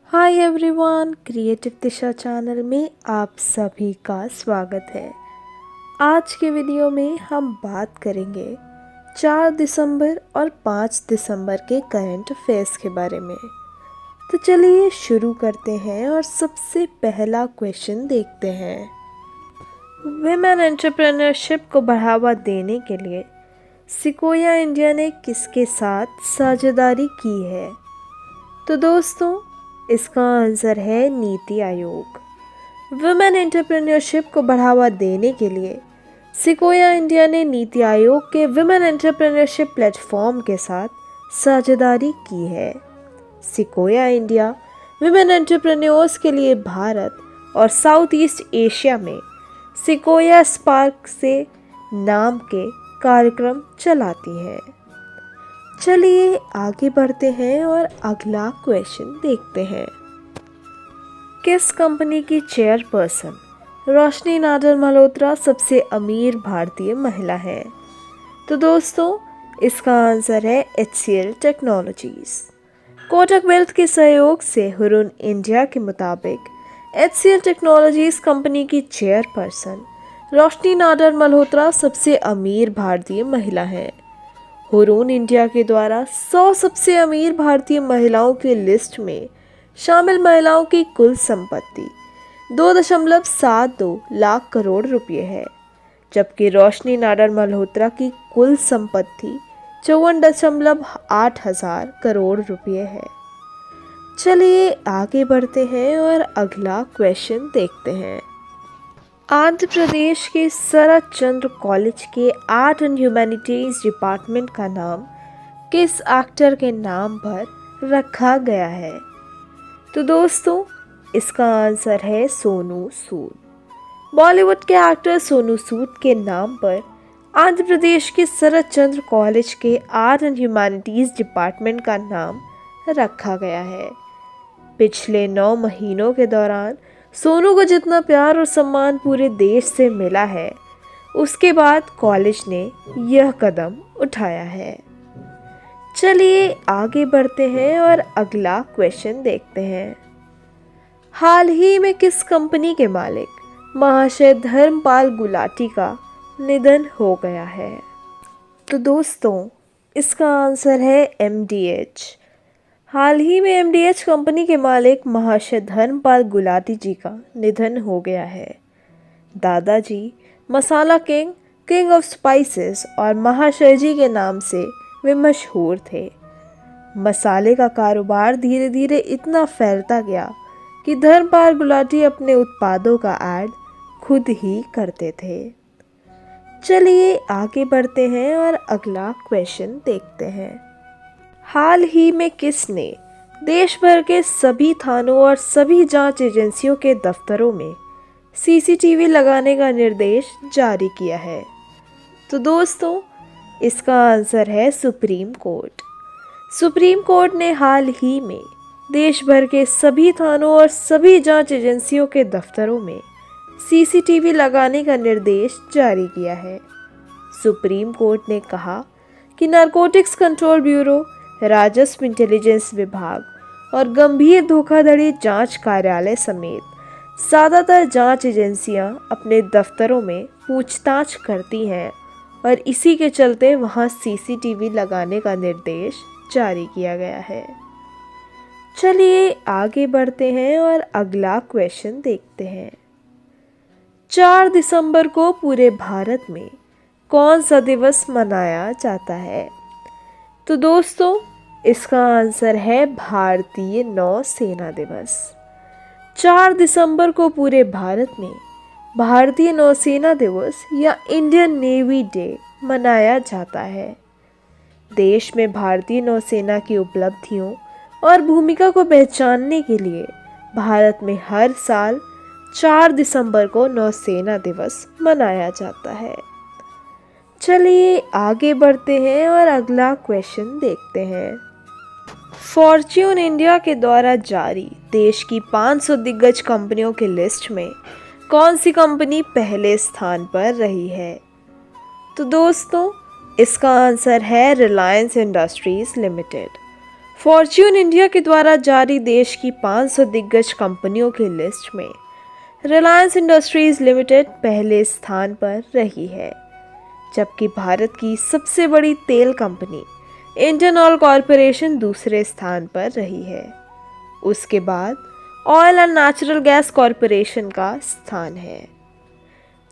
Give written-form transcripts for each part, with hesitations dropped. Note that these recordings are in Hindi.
हाय एवरीवन, क्रिएटिव दिशा चैनल में आप सभी का स्वागत है। आज के वीडियो में हम बात करेंगे 4 दिसंबर और 5 दिसंबर के करंट अफेयर्स के बारे में। तो चलिए शुरू करते हैं और सबसे पहला क्वेश्चन देखते हैं। विमेन एंटरप्रेन्योरशिप को बढ़ावा देने के लिए सिकोया इंडिया ने किसके साथ साझेदारी की है? तो दोस्तों, इसका आंसर है नीति आयोग। वुमेन एंटरप्रेन्योरशिप को बढ़ावा देने के लिए सिकोया इंडिया ने नीति आयोग के वुमेन एंटरप्रेन्योरशिप प्लेटफॉर्म के साथ साझेदारी की है। सिकोया इंडिया वुमेन एंटरप्रेन्योर्स के लिए भारत और साउथ ईस्ट एशिया में सिकोया स्पार्क से नाम के कार्यक्रम चलाती है। चलिए आगे बढ़ते हैं और अगला क्वेश्चन देखते हैं। किस कंपनी की चेयरपर्सन रोशनी नाडर मल्होत्रा सबसे अमीर भारतीय महिला है? तो दोस्तों, इसका आंसर है HCL टेक्नोलॉजीज। कोटक वेल्थ के सहयोग से हुरुन इंडिया के मुताबिक HCL टेक्नोलॉजीज कंपनी की चेयरपर्सन रोशनी नाडर मल्होत्रा सबसे अमीर भारतीय महिला है। हुरुन इंडिया के द्वारा 100 सबसे अमीर भारतीय महिलाओं की लिस्ट में शामिल महिलाओं की कुल संपत्ति 2.72 लाख करोड़ रुपए है, जबकि रोशनी नाडर मल्होत्रा की कुल संपत्ति 54.8 हजार करोड़ रुपए है। चलिए आगे बढ़ते हैं और अगला क्वेश्चन देखते हैं। आंध्र प्रदेश के शरद चंद्र कॉलेज के आर्ट एंड ह्यूमैनिटीज डिपार्टमेंट का नाम किस एक्टर के नाम पर रखा गया है? तो दोस्तों, इसका आंसर है सोनू सूद। बॉलीवुड के एक्टर सोनू सूद के नाम पर आंध्र प्रदेश के शरद चंद्र कॉलेज के आर्ट एंड ह्यूमैनिटीज डिपार्टमेंट का नाम रखा गया है। पिछले 9 महीनों के दौरान सोनू को जितना प्यार और सम्मान पूरे देश से मिला है, उसके बाद कॉलेज ने यह कदम उठाया है। चलिए आगे बढ़ते हैं और अगला क्वेश्चन देखते हैं। हाल ही में किस कंपनी के मालिक महाशय धर्मपाल गुलाटी का निधन हो गया है? तो दोस्तों, इसका आंसर है MDH। हाल ही में MDH कंपनी के मालिक महाशय धर्मपाल गुलाटी जी का निधन हो गया है। दादाजी मसाला किंग, किंग ऑफ स्पाइसेस और महाशय जी के नाम से वे मशहूर थे। मसाले का कारोबार धीरे धीरे इतना फैलता गया कि धर्मपाल गुलाटी अपने उत्पादों का ऐड खुद ही करते थे। चलिए आगे बढ़ते हैं और अगला क्वेश्चन देखते हैं। हाल ही में किसने देश भर के सभी थानों और सभी जांच एजेंसियों के दफ्तरों में CCTV लगाने का निर्देश जारी किया है? तो दोस्तों, इसका आंसर है सुप्रीम कोर्ट। सुप्रीम कोर्ट ने हाल ही में देश भर के सभी थानों और सभी जांच एजेंसियों के दफ्तरों में CCTV लगाने का निर्देश जारी किया है। सुप्रीम कोर्ट ने कहा कि नारकोटिक्स कंट्रोल ब्यूरो, राजस्व इंटेलिजेंस विभाग और गंभीर धोखाधड़ी जांच कार्यालय समेत ज़्यादातर जांच एजेंसियां अपने दफ्तरों में पूछताछ करती हैं और इसी के चलते वहां CCTV लगाने का निर्देश जारी किया गया है। चलिए आगे बढ़ते हैं और अगला क्वेश्चन देखते हैं। 4 दिसंबर को पूरे भारत में कौन सा दिवस मनाया जाता है? तो दोस्तों, इसका आंसर है भारतीय नौसेना दिवस। 4 दिसंबर को पूरे भारत में भारतीय नौसेना दिवस या इंडियन नेवी डे मनाया जाता है। देश में भारतीय नौसेना की उपलब्धियों और भूमिका को पहचानने के लिए भारत में हर साल 4 दिसंबर को नौसेना दिवस मनाया जाता है। चलिए आगे बढ़ते हैं और अगला क्वेश्चन देखते हैं। फॉर्च्यून इंडिया के द्वारा जारी देश की 500 दिग्गज कंपनियों की लिस्ट में कौन सी कंपनी पहले स्थान पर रही है? तो दोस्तों, इसका आंसर है Reliance industries limited. Fortune India के द्वारा जारी देश की 500 दिग्गज कंपनियों की लिस्ट में रिलायंस इंडस्ट्रीज लिमिटेड पहले स्थान पर रही है, जबकि भारत की सबसे बड़ी तेल कंपनी इंडियन ऑयल कॉरपोरेशन दूसरे स्थान पर रही है। उसके बाद oil and natural gas corporation का स्थान है।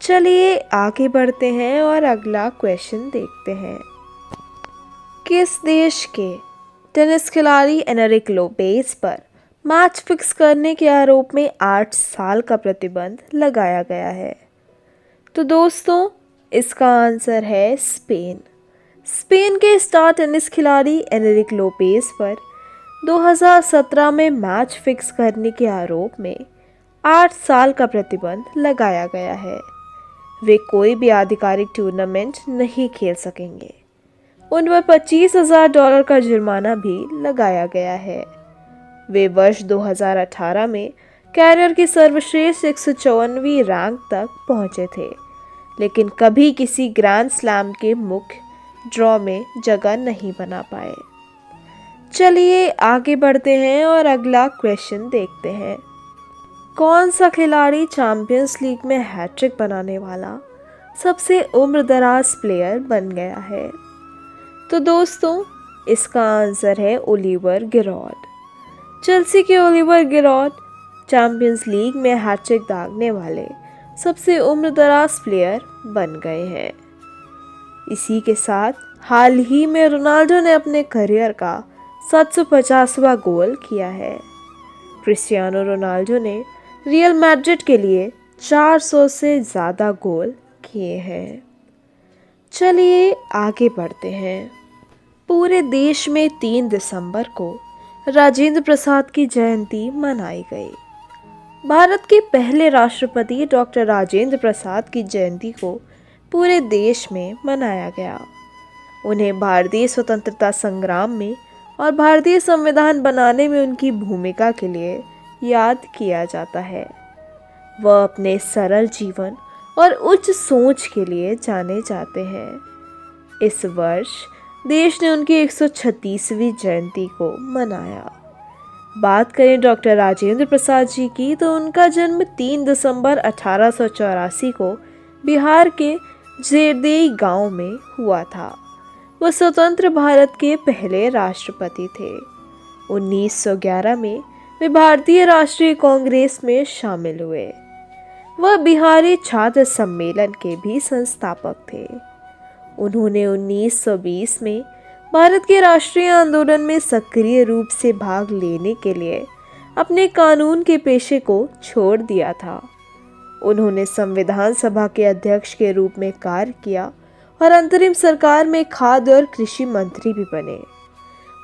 चलिए आगे बढ़ते हैं और अगला क्वेश्चन देखते हैं। किस देश के टेनिस खिलाड़ी एनरिक लोपेज पर मैच फिक्स करने के आरोप में 8 साल का प्रतिबंध लगाया गया है? तो दोस्तों, इसका आंसर है स्पेन। स्पेन के स्टार टेनिस खिलाड़ी एनरिक लोपेज पर 2017 में मैच फिक्स करने के आरोप में 8 साल का प्रतिबंध लगाया गया है। वे कोई भी आधिकारिक टूर्नामेंट नहीं खेल सकेंगे। उन पर $25,000 का जुर्माना भी लगाया गया है। वे वर्ष 2018 में कैरियर की सर्वश्रेष्ठ 154वीं रैंक तक पहुंचे थे, लेकिन कभी किसी ग्रैंड स्लैम के मुख्य ड्रॉ में जगह नहीं बना पाए। चलिए आगे बढ़ते हैं और अगला क्वेश्चन देखते हैं। कौन सा खिलाड़ी चैंपियंस लीग में हैट्रिक बनाने वाला सबसे उम्रदराज प्लेयर बन गया है? तो दोस्तों, इसका आंसर है ओलिवर गिरॉड। चेल्सी के ओलिवर गिरॉड चैंपियंस लीग में हैट्रिक दागने वाले सबसे उम्रदराज प्लेयर बन गए हैं। इसी के साथ हाल ही में रोनाल्डो ने अपने करियर का 750वां गोल किया है। क्रिस्टियानो रोनाल्डो ने रियल मैड्रिड के लिए 400 से ज़्यादा गोल किए हैं। चलिए आगे बढ़ते हैं। पूरे देश में 3 दिसंबर को राजेंद्र प्रसाद की जयंती मनाई गई। भारत के पहले राष्ट्रपति डॉक्टर राजेंद्र प्रसाद की जयंती को पूरे देश में मनाया गया। उन्हें भारतीय स्वतंत्रता संग्राम में और भारतीय संविधान बनाने में उनकी भूमिका के लिए याद किया जाता है। वह अपने सरल जीवन और उच्च सोच के लिए जाने जाते हैं। इस वर्ष देश ने उनकी 136वीं जयंती को मनाया। बात करें डॉक्टर राजेंद्र प्रसाद जी की, तो उनका जन्म 3 दिसंबर 1884 को बिहार के जेरदेई गांव में हुआ था। वह स्वतंत्र भारत के पहले राष्ट्रपति थे। 1911 में वे भारतीय राष्ट्रीय कांग्रेस में शामिल हुए। वह बिहारी छात्र सम्मेलन के भी संस्थापक थे। उन्होंने 1920 में भारत के राष्ट्रीय आंदोलन में सक्रिय रूप से भाग लेने के लिए अपने कानून के पेशे को छोड़ दिया था। उन्होंने संविधान सभा के अध्यक्ष के रूप में कार्य किया और अंतरिम सरकार में खाद्य और कृषि मंत्री भी बने।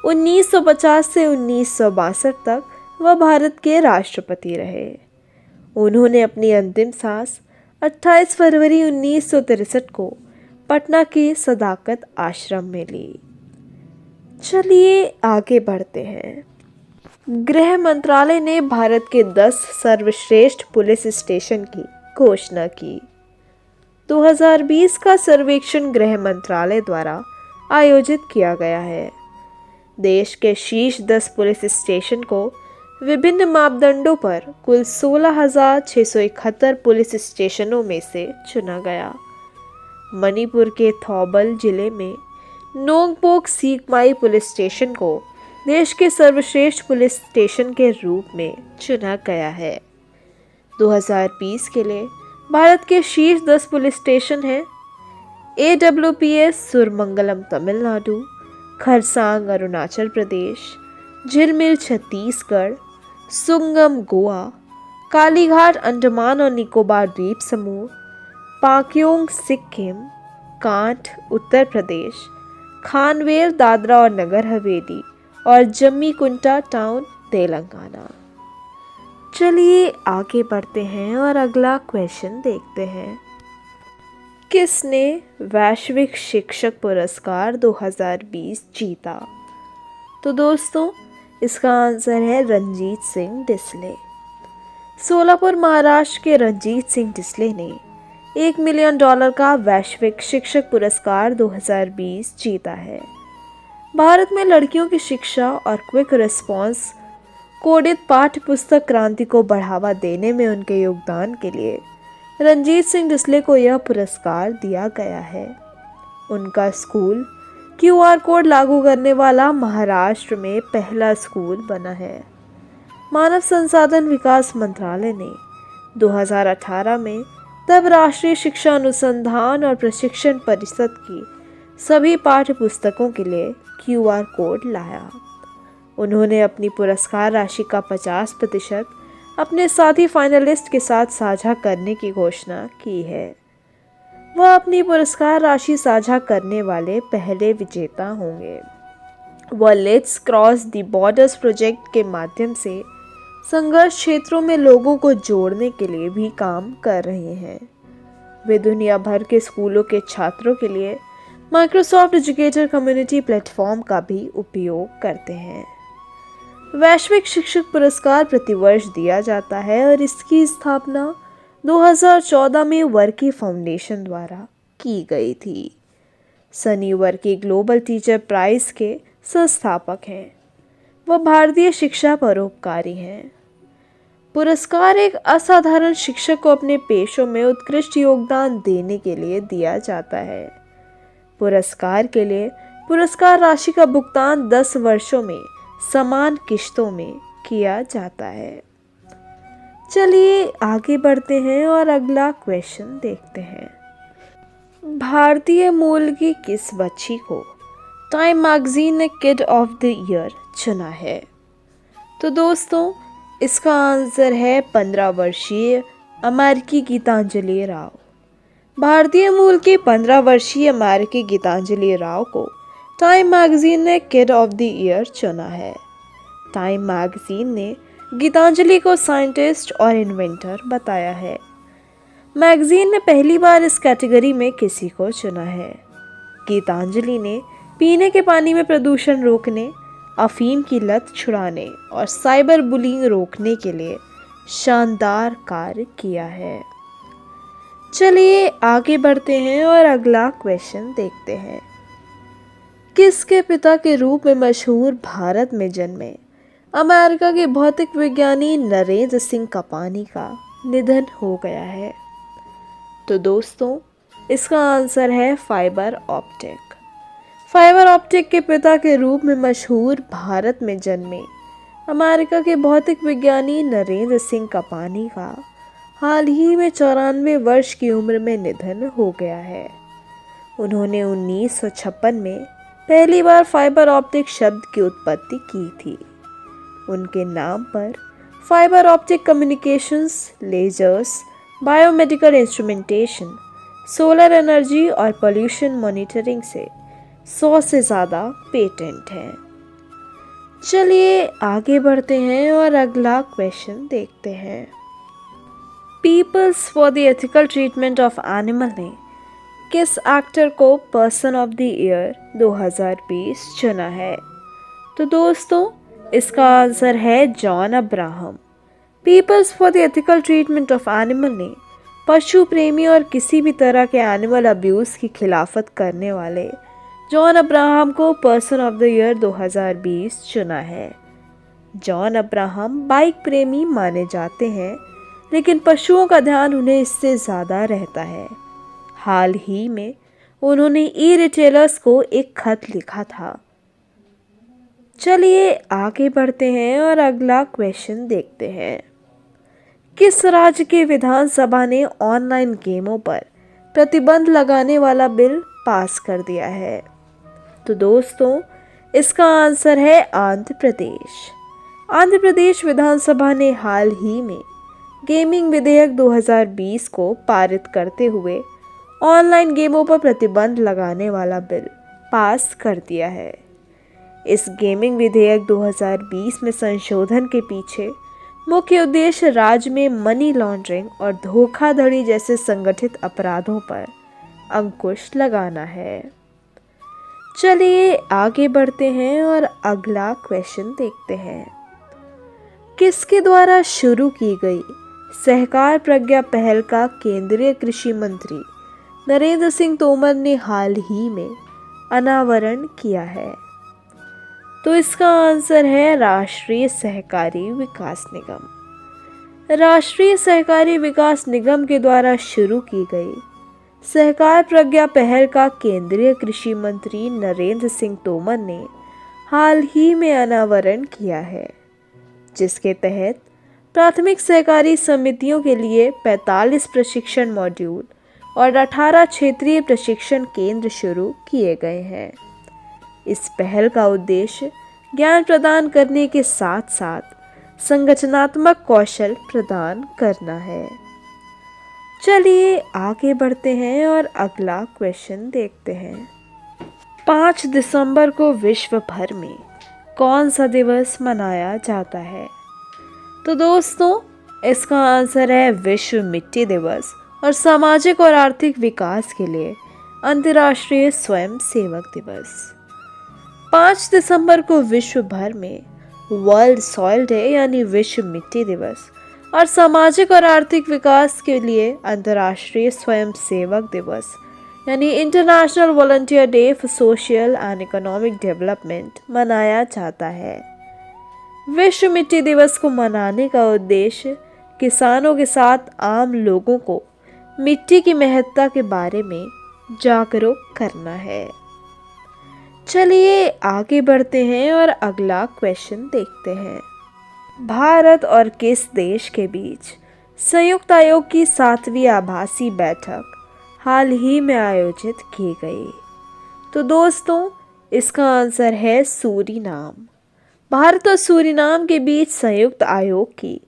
1950 से 1962 तक वह भारत के राष्ट्रपति रहे। उन्होंने अपनी अंतिम सांस 28 फरवरी 1963 को पटना के सदाकत आश्रम में ली। चलिए आगे बढ़ते हैं। गृह मंत्रालय ने भारत के 10 सर्वश्रेष्ठ पुलिस स्टेशन की घोषणा की। 2020 का सर्वेक्षण गृह मंत्रालय द्वारा आयोजित किया गया है। देश के शीर्ष 10 पुलिस स्टेशन को विभिन्न मापदंडों पर कुल 16,671 पुलिस स्टेशनों में से चुना गया। मणिपुर के थौबल जिले में नोंगपोक सीकमाई पुलिस स्टेशन को देश के सर्वश्रेष्ठ पुलिस स्टेशन के रूप में चुना गया है। 2020 के लिए भारत के शीर्ष 10 पुलिस स्टेशन हैं: AWPS सुरमंगलम तमिलनाडु, खरसांग अरुणाचल प्रदेश, झिलमिल छत्तीसगढ़, सुंगम गोवा, कालीघाट अंडमान और निकोबार द्वीप समूह, पाक्योंग सिक्किम, कांठ उत्तर प्रदेश, खानवेल दादरा और नगर हवेली और जम्मीकुंटा टाउन तेलंगाना। चलिए आगे बढ़ते हैं और अगला क्वेश्चन देखते हैं। किसने वैश्विक शिक्षक पुरस्कार 2020 जीता? तो दोस्तों, इसका आंसर है रंजीत सिंह डिसले। सोलापुर महाराष्ट्र के रंजीत सिंह डिसले ने $1 मिलियन का वैश्विक शिक्षक पुरस्कार 2020 जीता है। भारत में लड़कियों की शिक्षा और क्विक रिस्पांस कोडित पाठ्य पुस्तक क्रांति को बढ़ावा देने में उनके योगदान के लिए रंजीत सिंह डिसले को यह पुरस्कार दिया गया है। उनका स्कूल QR कोड लागू करने वाला महाराष्ट्र में पहला स्कूल बना है। मानव संसाधन विकास मंत्रालय ने 2018 में तब राष्ट्रीय शिक्षा अनुसंधान और प्रशिक्षण परिषद की सभी पाठ्य पुस्तकों के लिए QR कोड लाया। उन्होंने अपनी पुरस्कार राशि का 50% अपने साथी फाइनलिस्ट के साथ साझा करने की घोषणा की है। वह अपनी पुरस्कार राशि साझा करने वाले पहले विजेता होंगे। वह let's cross the borders project के माध्यम से संघर्ष क्षेत्रों में लोगों को जोड़ने के लिए भी काम कर रहे हैं। वे दुनिया भर के स्कूलों के छात्रों के लिए माइक्रोसॉफ्ट एजुकेटर कम्युनिटी प्लेटफॉर्म का भी उपयोग करते हैं। वैश्विक शिक्षक पुरस्कार प्रतिवर्ष दिया जाता है और इसकी स्थापना 2014 में वर्की फाउंडेशन द्वारा की गई थी। Sunny Varkey global teacher prize के संस्थापक हैं। वह भारतीय शिक्षा परोपकारी हैं। पुरस्कार एक असाधारण शिक्षक को अपने पेशों में उत्कृष्ट योगदान देने के लिए दिया जाता है। पुरस्कार के लिए पुरस्कार राशि का भुगतान 10 वर्षों में समान किश्तों में किया जाता है। चलिए आगे बढ़ते हैं और अगला क्वेश्चन देखते हैं। भारतीय मूल की किस बच्ची को टाइम मैगजीन ने किड ऑफ द ईयर चुना है? तो दोस्तों इसका आंसर है 15 वर्षीय अमेरिकी गीतांजलि राव। भारतीय मूल की 15 वर्षीय अमेरिकी गीतांजलि राव को टाइम मैगजीन ने किड ऑफ द ईयर चुना है। टाइम मैगजीन ने गीतांजलि को साइंटिस्ट और इन्वेंटर बताया है। मैगजीन ने पहली बार इस कैटेगरी में किसी को चुना है। गीतांजलि ने पीने के पानी में प्रदूषण रोकने, अफीम की लत छुड़ाने और साइबर बुलिंग रोकने के लिए शानदार कार्य किया है। चलिए आगे बढ़ते हैं और अगला क्वेश्चन देखते हैं। किसके पिता के रूप में मशहूर भारत में जन्मे अमेरिका के भौतिक विज्ञानी नरेंद्र सिंह कपानी का निधन हो गया है? तो दोस्तों इसका आंसर है फाइबर ऑप्टिक। फाइबर ऑप्टिक के पिता के रूप में मशहूर भारत में जन्मे अमेरिका के भौतिक विज्ञानी नरेंद्र सिंह कपानी का हाल ही में 94 वर्ष की उम्र में निधन हो गया है। उन्होंने 1956 में पहली बार फाइबर ऑप्टिक शब्द की उत्पत्ति की थी। उनके नाम पर fibre optic communications, lasers, biomedical instrumentation, solar energy और पोल्यूशन मॉनिटरिंग से 100 से ज़्यादा पेटेंट हैं। चलिए आगे बढ़ते हैं और अगला क्वेश्चन देखते हैं। Peoples for the Ethical Treatment of Animal ने किस एक्टर को पर्सन ऑफ द ईयर 2020 चुना है? तो दोस्तों इसका आंसर है John Abraham. Peoples for the Ethical Treatment of Animal ने पशु प्रेमी और किसी भी तरह के एनिमल अब्यूज़ की खिलाफत करने वाले जॉन अब्राहम को पर्सन ऑफ द ईयर 2020 चुना है। जॉन अब्राहम बाइक प्रेमी माने जाते हैं, लेकिन पशुओं का ध्यान उन्हें इससे ज़्यादा रहता है। हाल ही में उन्होंने ई-रिटेलर्स को एक खत लिखा था। चलिए आगे बढ़ते हैं और अगला क्वेश्चन देखते हैं। किस राज्य के विधानसभा ने ऑनलाइन गेमों पर प्रतिबंध लगाने वाला बिल पास कर दिया है? तो दोस्तों इसका आंसर है आंध्र प्रदेश। आंध्र प्रदेश विधानसभा ने हाल ही में गेमिंग विधेयक 2020 को पारित करते हुए ऑनलाइन गेमों पर प्रतिबंध लगाने वाला बिल पास कर दिया है। इस गेमिंग विधेयक 2020 में संशोधन के पीछे मुख्य उद्देश्य राज्य में मनी लॉन्ड्रिंग और धोखाधड़ी जैसे संगठित अपराधों पर अंकुश लगाना है। चलिए आगे बढ़ते हैं और अगला क्वेश्चन देखते हैं। किसके द्वारा शुरू की गई सहकार प्रज्ञा पहल का केंद्रीय कृषि मंत्री नरेंद्र सिंह तोमर ने हाल ही में अनावरण किया है? तो इसका आंसर है राष्ट्रीय सहकारी विकास निगम। राष्ट्रीय सहकारी विकास निगम के द्वारा शुरू की गई सहकार प्रज्ञा पहल का केंद्रीय कृषि मंत्री नरेंद्र सिंह तोमर ने हाल ही में अनावरण किया है, जिसके तहत प्राथमिक सहकारी समितियों के लिए 45 प्रशिक्षण मॉड्यूल और 18 क्षेत्रीय प्रशिक्षण केंद्र शुरू किए गए हैं। इस पहल का उद्देश्य ज्ञान प्रदान करने के साथ साथ संगठनात्मक कौशल प्रदान करना है। चलिए आगे बढ़ते हैं और अगला क्वेश्चन देखते हैं। 5 दिसंबर को विश्व भर में कौन सा दिवस मनाया जाता है? तो दोस्तों, इसका आंसर है विश्व मिट्टी दिवस और सामाजिक और आर्थिक विकास के लिए अंतर्राष्ट्रीय स्वयं सेवक दिवस। 5 दिसंबर को विश्व भर में वर्ल्ड सॉइल डे यानी विश्व मिट्टी दिवस और सामाजिक और आर्थिक विकास के लिए अंतर्राष्ट्रीय स्वयं सेवक दिवस यानी international volunteer day for social and economic development मनाया जाता है। विश्व मिट्टी दिवस को मनाने का उद्देश्य किसानों के साथ आम लोगों को मिट्टी की महत्ता के बारे में जागरूक करना है। चलिए आगे बढ़ते हैं और अगला क्वेश्चन देखते हैं। भारत और किस देश के बीच संयुक्त आयोग की 7वीं आभासी बैठक हाल ही में आयोजित की गई? तो दोस्तों, इसका आंसर है सूरीनाम। भारत और सूरीनाम के बीच संयुक्त आयोग की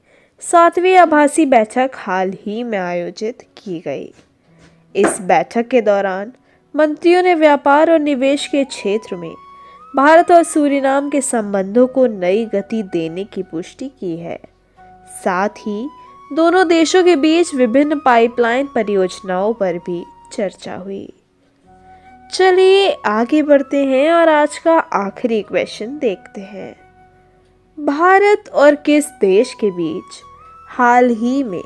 7वीं आभासी बैठक हाल ही में आयोजित की गई। इस बैठक के दौरान मंत्रियों ने व्यापार और निवेश के क्षेत्र में भारत और सूरीनाम के संबंधों को नई गति देने की पुष्टि की है। साथ ही दोनों देशों के बीच विभिन्न पाइपलाइन परियोजनाओं पर भी चर्चा हुई। चलिए आगे बढ़ते हैं और आज का आखिरी क्वेश्चन देखते हैं। भारत और किस देश के बीच हाल ही में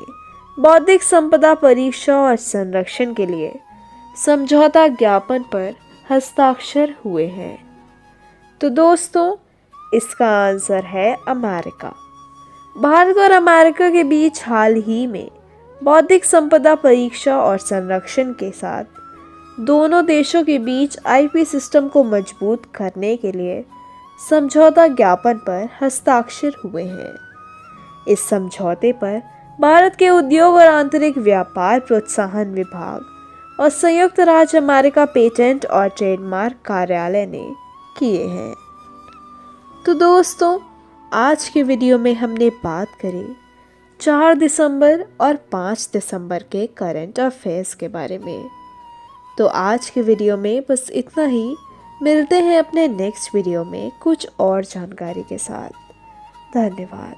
बौद्धिक संपदा परीक्षा और संरक्षण के लिए समझौता ज्ञापन पर हस्ताक्षर हुए हैं? तो दोस्तों, इसका आंसर है अमेरिका। भारत और अमेरिका के बीच हाल ही में बौद्धिक संपदा परीक्षा और संरक्षण के साथ दोनों देशों के बीच आईपी सिस्टम को मजबूत करने के लिए समझौता ज्ञापन पर हस्ताक्षर हुए हैं। इस समझौते पर भारत के उद्योग और आंतरिक व्यापार प्रोत्साहन विभाग और संयुक्त राज्य अमेरिका पेटेंट और ट्रेडमार्क कार्यालय ने किए हैं। तो दोस्तों, आज के वीडियो में हमने बात करी 4 दिसंबर और 5 दिसंबर के करंट अफेयर्स के बारे में। तो आज के वीडियो में बस इतना ही। मिलते हैं अपने नेक्स्ट वीडियो में कुछ और जानकारी के साथ। धन्यवाद।